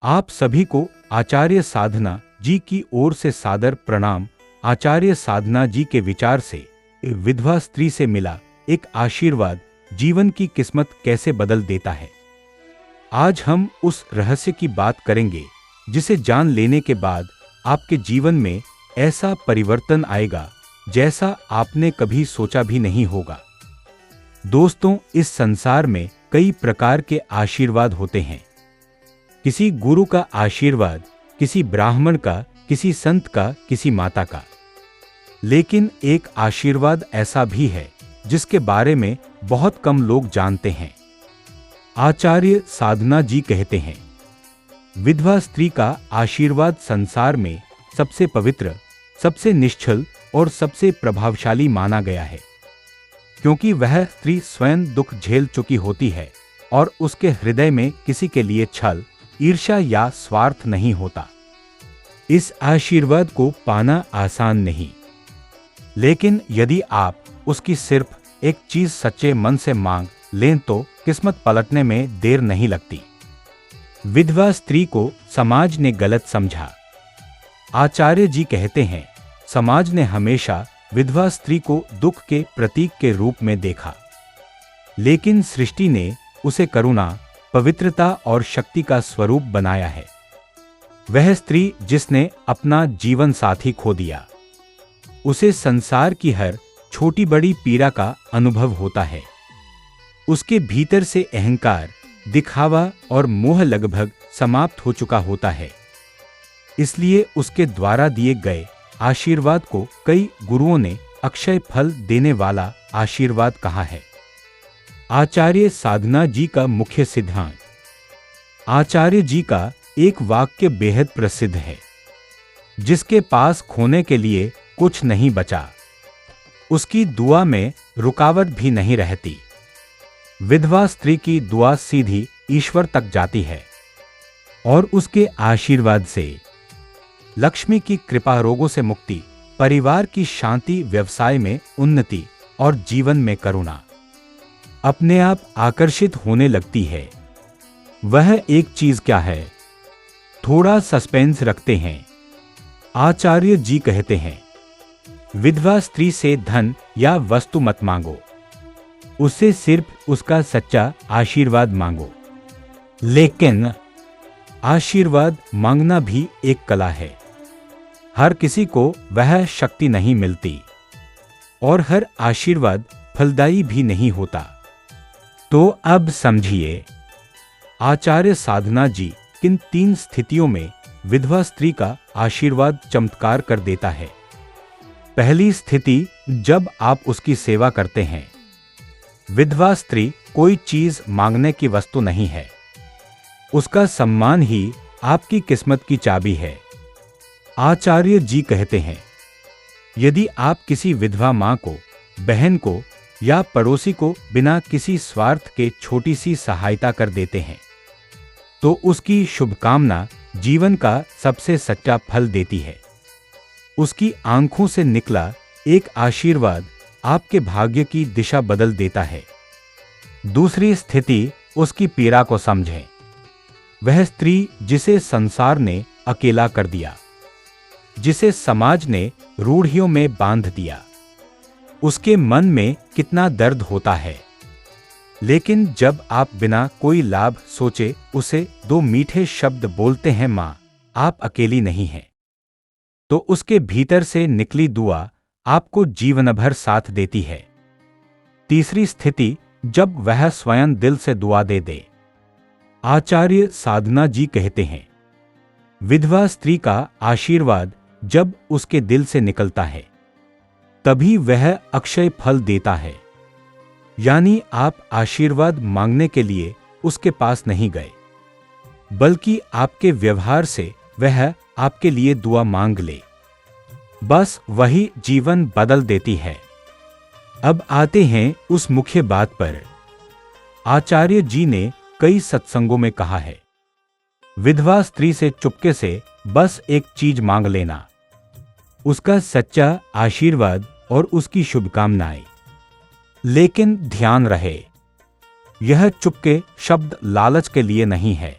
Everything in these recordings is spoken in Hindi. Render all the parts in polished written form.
आप सभी को आचार्य साधना जी की ओर से सादर प्रणाम। आचार्य साधना जी के विचार से विधवा स्त्री से मिला एक आशीर्वाद जीवन की किस्मत कैसे बदल देता है। आज हम उस रहस्य की बात करेंगे जिसे जान लेने के बाद आपके जीवन में ऐसा परिवर्तन आएगा जैसा आपने कभी सोचा भी नहीं होगा। दोस्तों, इस संसार में कई प्रकार के आशीर्वाद होते हैं। किसी गुरु का आशीर्वाद, किसी ब्राह्मण का, किसी संत का, किसी माता का। लेकिन एक आशीर्वाद ऐसा भी है जिसके बारे में बहुत कम लोग जानते हैं। आचार्य साधना जी कहते हैं, विधवा स्त्री का आशीर्वाद संसार में सबसे पवित्र, सबसे निश्चल और सबसे प्रभावशाली माना गया है, क्योंकि वह स्त्री स्वयं दुख झेल चुकी होती है और उसके हृदय में किसी के लिए छल, ईर्ष्या या स्वार्थ नहीं होता। इस आशीर्वाद को पाना आसान नहीं, लेकिन यदि आप उसकी सिर्फ एक चीज सच्चे मन से मांग लें तो किस्मत पलटने में देर नहीं लगती। विधवा स्त्री को समाज ने गलत समझा। आचार्य जी कहते हैं, समाज ने हमेशा विधवा स्त्री को दुख के प्रतीक के रूप में देखा, लेकिन सृष्टि ने उसे करुणा, पवित्रता और शक्ति का स्वरूप बनाया है। वह स्त्री जिसने अपना जीवन साथी खो दिया, उसे संसार की हर छोटी बड़ी पीड़ा का अनुभव होता है। उसके भीतर से अहंकार, दिखावा और मोह लगभग समाप्त हो चुका होता है। इसलिए उसके द्वारा दिए गए आशीर्वाद को कई गुरुओं ने अक्षय फल देने वाला आशीर्वाद कहा है। आचार्य साधना जी का मुख्य सिद्धांत। आचार्य जी का एक वाक्य बेहद प्रसिद्ध है, जिसके पास खोने के लिए कुछ नहीं बचा, उसकी दुआ में रुकावट भी नहीं रहती। विधवा स्त्री की दुआ सीधी ईश्वर तक जाती है और उसके आशीर्वाद से लक्ष्मी की कृपा, रोगों से मुक्ति, परिवार की शांति, व्यवसाय में उन्नति और जीवन में करुणा अपने आप आकर्षित होने लगती है। वह एक चीज क्या है? थोड़ा सस्पेंस रखते हैं। आचार्य जी कहते हैं, विधवा स्त्री से धन या वस्तु मत मांगो, उससे सिर्फ उसका सच्चा आशीर्वाद मांगो। लेकिन आशीर्वाद मांगना भी एक कला है। हर किसी को वह शक्ति नहीं मिलती और हर आशीर्वाद फलदायी भी नहीं होता। तो अब समझिए, आचार्य साधना जी किन 3 स्थितियों में विधवा स्त्री का आशीर्वाद चमत्कार कर देता है। पहली स्थिति, जब आप उसकी सेवा करते हैं। विधवा स्त्री कोई चीज मांगने की वस्तु नहीं है, उसका सम्मान ही आपकी किस्मत की चाबी है। आचार्य जी कहते हैं, यदि आप किसी विधवा मां को, बहन को या पड़ोसी को बिना किसी स्वार्थ के छोटी सी सहायता कर देते हैं, तो उसकी शुभकामना जीवन का सबसे सच्चा फल देती है। उसकी आंखों से निकला एक आशीर्वाद आपके भाग्य की दिशा बदल देता है। दूसरी स्थिति, उसकी पीड़ा को समझें। वह स्त्री जिसे संसार ने अकेला कर दिया, जिसे समाज ने रूढ़ियों में बांध दिया, उसके मन में कितना दर्द होता है। लेकिन जब आप बिना कोई लाभ सोचे उसे 2 मीठे शब्द बोलते हैं, मां आप अकेली नहीं हैं, तो उसके भीतर से निकली दुआ आपको जीवन भर साथ देती है। तीसरी स्थिति, जब वह स्वयं दिल से दुआ दे दे। आचार्य साधना जी कहते हैं, विधवा स्त्री का आशीर्वाद जब उसके दिल से निकलता है, तभी वह अक्षय फल देता है। यानी आप आशीर्वाद मांगने के लिए उसके पास नहीं गए, बल्कि आपके व्यवहार से वह आपके लिए दुआ मांग ले, बस वही जीवन बदल देती है। अब आते हैं उस मुख्य बात पर। आचार्य जी ने कई सत्संगों में कहा है, विधवा स्त्री से चुपके से बस एक चीज मांग लेना, उसका सच्चा आशीर्वाद और उसकी शुभकामनाएं। लेकिन ध्यान रहे, यह चुपके शब्द लालच के लिए नहीं है।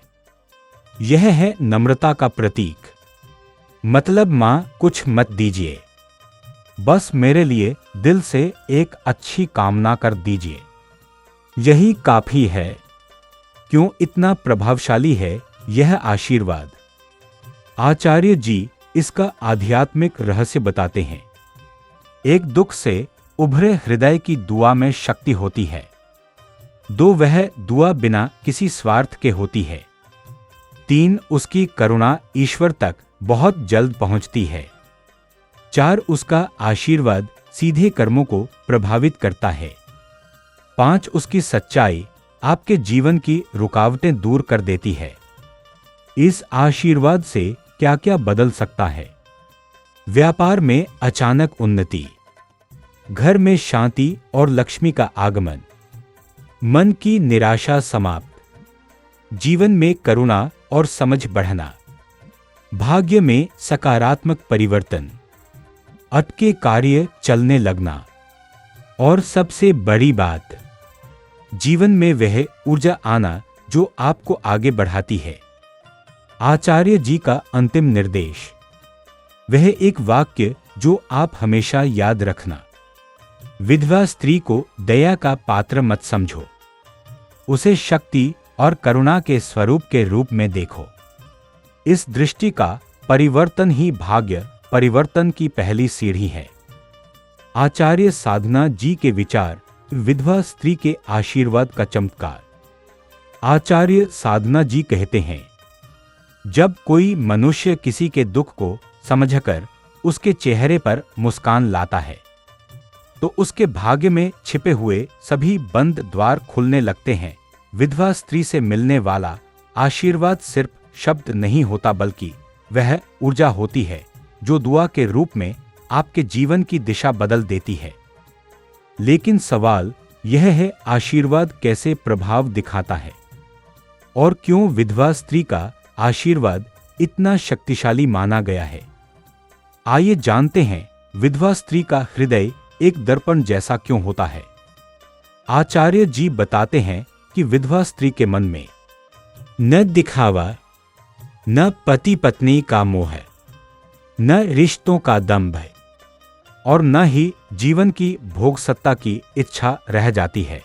यह है नम्रता का प्रतीक। मतलब माँ कुछ मत दीजिए, बस मेरे लिए दिल से एक अच्छी कामना कर दीजिए, यही काफी है। क्यों इतना प्रभावशाली है यह आशीर्वाद? आचार्य जी इसका आध्यात्मिक रहस्य बताते हैं। एक दुख से उभरे हृदय की दुआ में शक्ति होती है। 2 वह दुआ बिना किसी स्वार्थ के होती है। 3 उसकी करुणा ईश्वर तक बहुत जल्द पहुंचती है। 4 उसका आशीर्वाद सीधे कर्मों को प्रभावित करता है। 5 उसकी सच्चाई आपके जीवन की रुकावटें दूर कर देती है। इस आशीर्वाद से क्या क्या बदल सकता है? व्यापार में अचानक उन्नति, घर में शांति और लक्ष्मी का आगमन, मन की निराशा समाप्त, जीवन में करुणा और समझ बढ़ना, भाग्य में सकारात्मक परिवर्तन, अटके कार्य चलने लगना, और सबसे बड़ी बात, जीवन में वह ऊर्जा आना जो आपको आगे बढ़ाती है। आचार्य जी का अंतिम निर्देश, वह एक वाक्य जो आप हमेशा याद रखना। विधवा स्त्री को दया का पात्र मत समझो, उसे शक्ति और करुणा के स्वरूप के रूप में देखो। इस दृष्टि का परिवर्तन ही भाग्य परिवर्तन की पहली सीढ़ी है। आचार्य साधना जी के विचार, विधवा स्त्री के आशीर्वाद का चमत्कार। आचार्य साधना जी कहते हैं, जब कोई मनुष्य किसी के दुख को समझकर उसके चेहरे पर मुस्कान लाता है, तो उसके भाग्य में छिपे हुए सभी बंद द्वार खुलने लगते हैं। विधवा स्त्री से मिलने वाला आशीर्वाद सिर्फ शब्द नहीं होता, बल्कि वह ऊर्जा होती है जो दुआ के रूप में आपके जीवन की दिशा बदल देती है। लेकिन सवाल यह है, आशीर्वाद कैसे प्रभाव दिखाता है और क्यों विधवा स्त्री का आशीर्वाद इतना शक्तिशाली माना गया है? आइए जानते हैं, विधवा स्त्री का हृदय एक दर्पण जैसा क्यों होता है। आचार्य जी बताते हैं कि विधवा स्त्री के मन में न दिखावा, न पति पत्नी का मोह, न रिश्तों का दंभ है, और न ही जीवन की भोग सत्ता की इच्छा रह जाती है।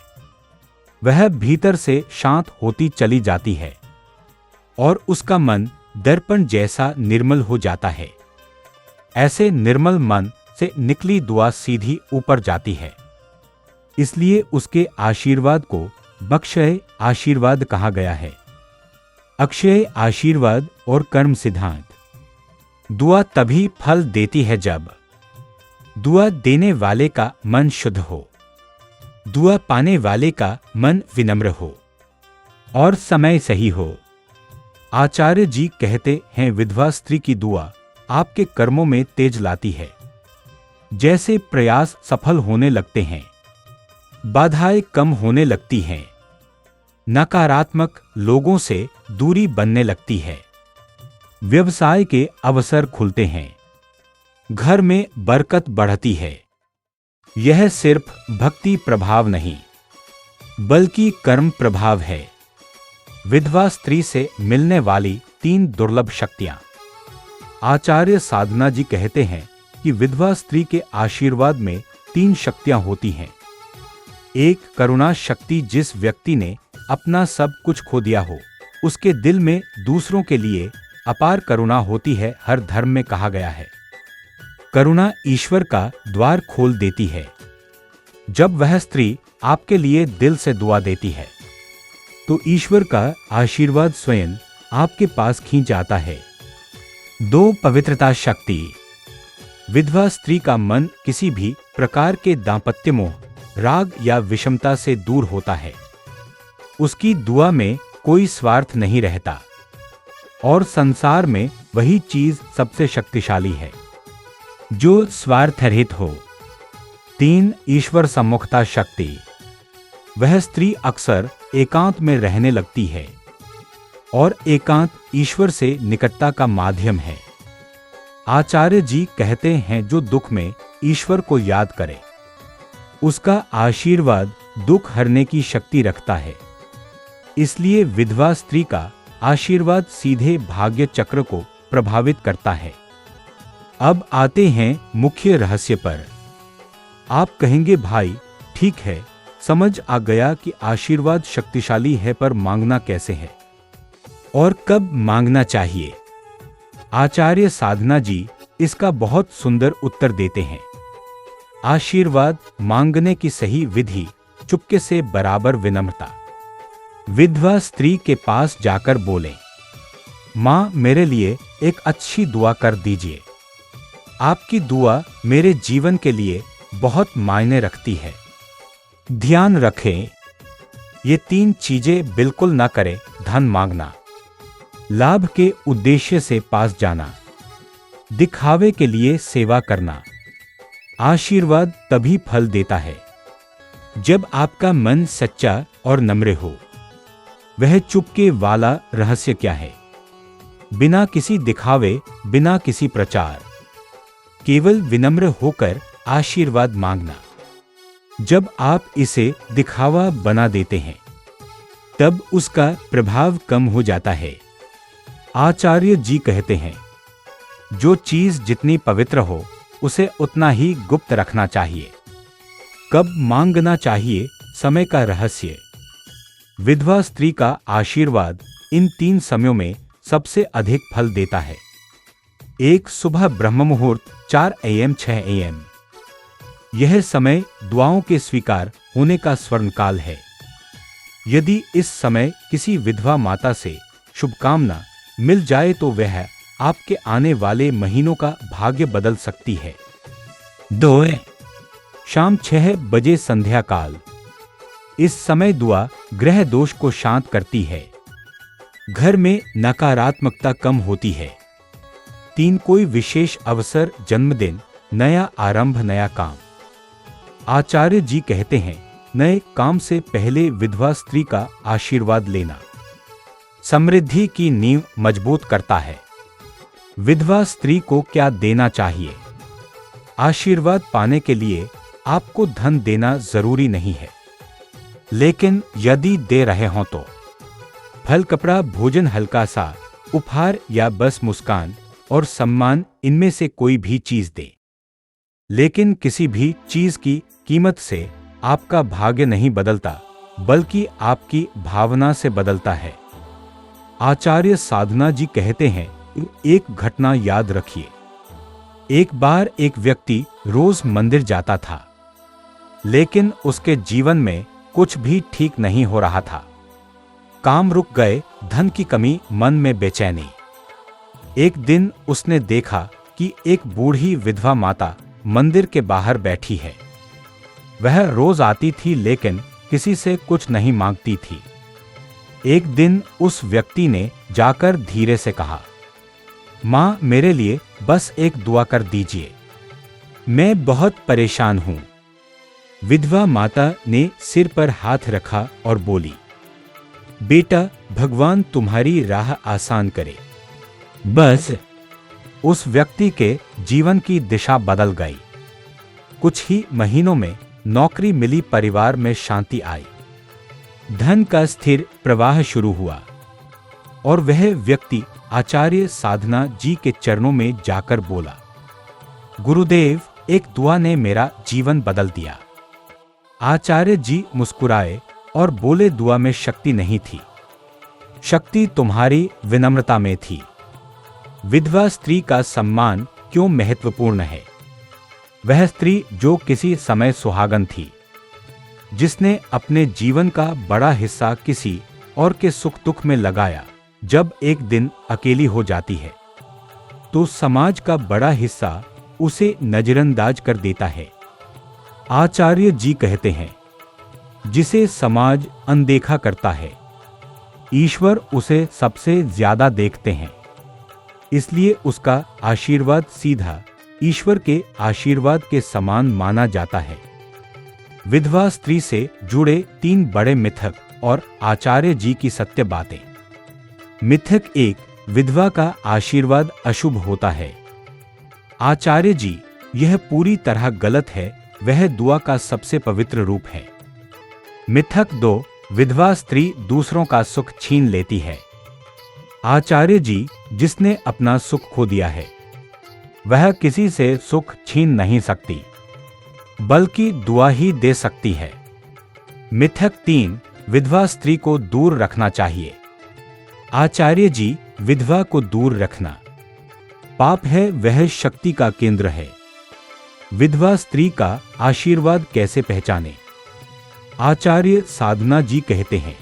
वह भीतर से शांत होती चली जाती है और उसका मन दर्पण जैसा निर्मल हो जाता है। ऐसे निर्मल मन से निकली दुआ सीधी ऊपर जाती है। इसलिए उसके आशीर्वाद को बक्षय आशीर्वाद कहा गया है। अक्षय आशीर्वाद और कर्म सिद्धांत। दुआ तभी फल देती है जब दुआ देने वाले का मन शुद्ध हो, दुआ पाने वाले का मन विनम्र हो और समय सही हो। आचार्य जी कहते हैं, विधवा स्त्री की दुआ आपके कर्मों में तेज लाती है। जैसे प्रयास सफल होने लगते हैं, बाधाएं कम होने लगती हैं, नकारात्मक लोगों से दूरी बनने लगती है, व्यवसाय के अवसर खुलते हैं, घर में बरकत बढ़ती है। यह सिर्फ भक्ति प्रभाव नहीं, बल्कि कर्म प्रभाव है। विधवा स्त्री से मिलने वाली 3 दुर्लभ शक्तियां। आचार्य साधना जी कहते हैं कि विधवा स्त्री के आशीर्वाद में 3 शक्तियां होती हैं। 1 करुणा शक्ति, जिस व्यक्ति ने अपना सब कुछ खो दिया हो, उसके दिल में दूसरों के लिए अपार करुणा होती है। हर धर्म में कहा गया है, करुणा ईश्वर का द्वार खोल देती है। जब वह स्त्री आपके लिए दिल से दुआ देती है, तो ईश्वर का आशीर्वाद स्वयं आपके पास खींच आता है। 2 पवित्रता शक्ति। विधवा स्त्री का मन किसी भी प्रकार के दांपत्य मोह, राग या विषमता से दूर होता है। उसकी दुआ में कोई स्वार्थ नहीं रहता और संसार में वही चीज सबसे शक्तिशाली है जो स्वार्थ रहित हो। 3 ईश्वर सम्मुखता शक्ति। वह स्त्री अक्सर एकांत में रहने लगती है और एकांत ईश्वर से निकटता का माध्यम है। आचार्य जी कहते हैं, जो दुख में ईश्वर को याद करे, उसका आशीर्वाद दुख हरने की शक्ति रखता है। इसलिए विधवा स्त्री का आशीर्वाद सीधे भाग्य चक्र को प्रभावित करता है। अब आते हैं मुख्य रहस्य पर। आप कहेंगे भाई ठीक है, समझ आ गया कि आशीर्वाद शक्तिशाली है, पर मांगना कैसे है और कब मांगना चाहिए? आचार्य साधना जी इसका बहुत सुंदर उत्तर देते हैं। आशीर्वाद मांगने की सही विधि चुपके से बराबर विनम्रता। विधवा स्त्री के पास जाकर बोले, माँ मेरे लिए एक अच्छी दुआ कर दीजिए। आपकी दुआ मेरे जीवन के लिए बहुत मायने रखती है। ध्यान रखें, ये 3 चीजें बिल्कुल ना करें। धन मांगना, लाभ के उद्देश्य से पास जाना, दिखावे के लिए सेवा करना। आशीर्वाद तभी फल देता है जब आपका मन सच्चा और नम्र हो। वह चुपके वाला रहस्य क्या है? बिना किसी दिखावे, बिना किसी प्रचार, केवल विनम्र होकर आशीर्वाद मांगना। जब आप इसे दिखावा बना देते हैं तब उसका प्रभाव कम हो जाता है। आचार्य जी कहते हैं, जो चीज जितनी पवित्र हो उसे उतना ही गुप्त रखना चाहिए। कब मांगना चाहिए? समय का रहस्य। विधवा स्त्री का आशीर्वाद इन 3 समयों में सबसे अधिक फल देता है। 1 सुबह ब्रह्म मुहूर्त 4 AM 6 AM। यह समय दुआओं के स्वीकार होने का स्वर्णकाल है। यदि इस समय किसी विधवा माता से शुभकामना मिल जाए तो वह आपके आने वाले महीनों का भाग्य बदल सकती है। 2 शाम 6 बजे संध्या काल। इस समय दुआ ग्रह दोष को शांत करती है। घर में नकारात्मकता कम होती है। 3 कोई विशेष अवसर, जन्मदिन, नया आरंभ, नया काम। आचार्य जी कहते हैं, नए काम से पहले विधवा स्त्री का आशीर्वाद लेना समृद्धि की नींव मजबूत करता है। विधवा स्त्री को क्या देना चाहिए? आशीर्वाद पाने के लिए आपको धन देना जरूरी नहीं है, लेकिन यदि दे रहे हों तो फल, कपड़ा, भोजन, हल्का सा उपहार या बस मुस्कान और सम्मान, इनमें से कोई भी चीज दे। लेकिन किसी भी चीज की कीमत से आपका भाग्य नहीं बदलता, बल्कि आपकी भावना से बदलता है। आचार्य साधना जी कहते हैं, एक घटना याद रखिए। एक बार एक व्यक्ति रोज मंदिर जाता था, लेकिन उसके जीवन में कुछ भी ठीक नहीं हो रहा था। काम रुक गए, धन की कमी, मन में बेचैनी। एक दिन उसने देखा कि एक बूढ़ी विधवा माता मंदिर के बाहर बैठी है। वह रोज आती थी, लेकिन किसी से कुछ नहीं मांगती थी। एक दिन उस व्यक्ति ने जाकर धीरे से कहा, माँ मेरे लिए बस एक दुआ कर दीजिए, मैं बहुत परेशान हूं। विधवा माता ने सिर पर हाथ रखा और बोली, बेटा भगवान तुम्हारी राह आसान करे। बस उस व्यक्ति के जीवन की दिशा बदल गई। कुछ ही महीनों में नौकरी मिली, परिवार में शांति आई, धन का स्थिर प्रवाह शुरू हुआ और वह व्यक्ति आचार्य साधना जी के चरणों में जाकर बोला, गुरुदेव एक दुआ ने मेरा जीवन बदल दिया। आचार्य जी मुस्कुराए और बोले, दुआ में शक्ति नहीं थी, शक्ति तुम्हारी विनम्रता में थी। विधवा स्त्री का सम्मान क्यों महत्वपूर्ण है? वह स्त्री जो किसी समय सुहागन थी, जिसने अपने जीवन का बड़ा हिस्सा किसी और के सुख दुख में लगाया, जब एक दिन अकेली हो जाती है तो समाज का बड़ा हिस्सा उसे नजरअंदाज कर देता है। आचार्य जी कहते हैं, जिसे समाज अनदेखा करता है, ईश्वर उसे सबसे ज्यादा देखते हैं, इसलिए उसका आशीर्वाद सीधा ईश्वर के आशीर्वाद के समान माना जाता है। विधवा स्त्री से जुड़े 3 बड़े मिथक और आचार्य जी की सत्य बातें। मिथक 1, विधवा का आशीर्वाद अशुभ होता है। आचार्य जी, यह पूरी तरह गलत है, वह दुआ का सबसे पवित्र रूप है। मिथक 2, विधवा स्त्री दूसरों का सुख छीन लेती है। आचार्य जी, जिसने अपना सुख खो दिया है, वह किसी से सुख छीन नहीं सकती, बल्कि दुआ ही दे सकती है। मिथक 3, विधवा स्त्री को दूर रखना चाहिए। आचार्य जी, विधवा को दूर रखना पाप है, वह शक्ति का केंद्र है। विधवा स्त्री का आशीर्वाद कैसे पहचाने? आचार्य साधना जी कहते हैं,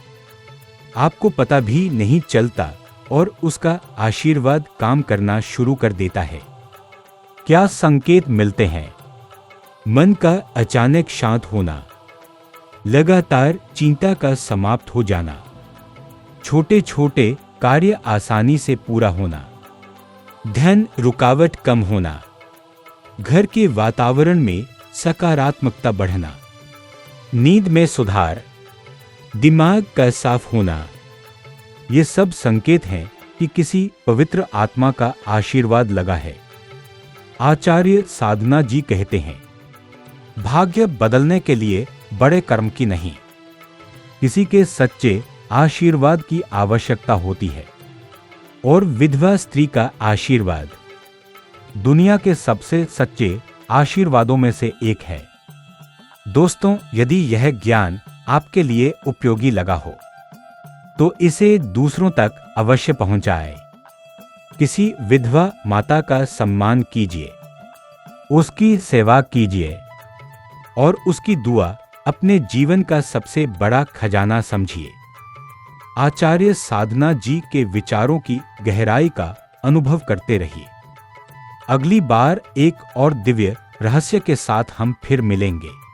आपको पता भी नहीं चलता और उसका आशीर्वाद काम करना शुरू कर देता है। क्या संकेत मिलते हैं? मन का अचानक शांत होना, लगातार चिंता का समाप्त हो जाना, छोटे छोटे कार्य आसानी से पूरा होना, धन रुकावट कम होना, घर के वातावरण में सकारात्मकता बढ़ना, नींद में सुधार, दिमाग का साफ होना। ये सब संकेत हैं कि किसी पवित्र आत्मा का आशीर्वाद लगा है। आचार्य साधना जी कहते हैं, भाग्य बदलने के लिए बड़े कर्म की नहीं, किसी के सच्चे आशीर्वाद की आवश्यकता होती है। और विधवा स्त्री का आशीर्वाद दुनिया के सबसे सच्चे आशीर्वादों में से एक है। दोस्तों, यदि यह ज्ञान आपके लिए उपयोगी लगा हो तो इसे दूसरों तक अवश्य पहुंचाएं। किसी विधवा माता का सम्मान कीजिए, उसकी सेवा कीजिए और उसकी दुआ अपने जीवन का सबसे बड़ा खजाना समझिए। आचार्य साधना जी के विचारों की गहराई का अनुभव करते रहिए। अगली बार एक और दिव्य रहस्य के साथ हम फिर मिलेंगे।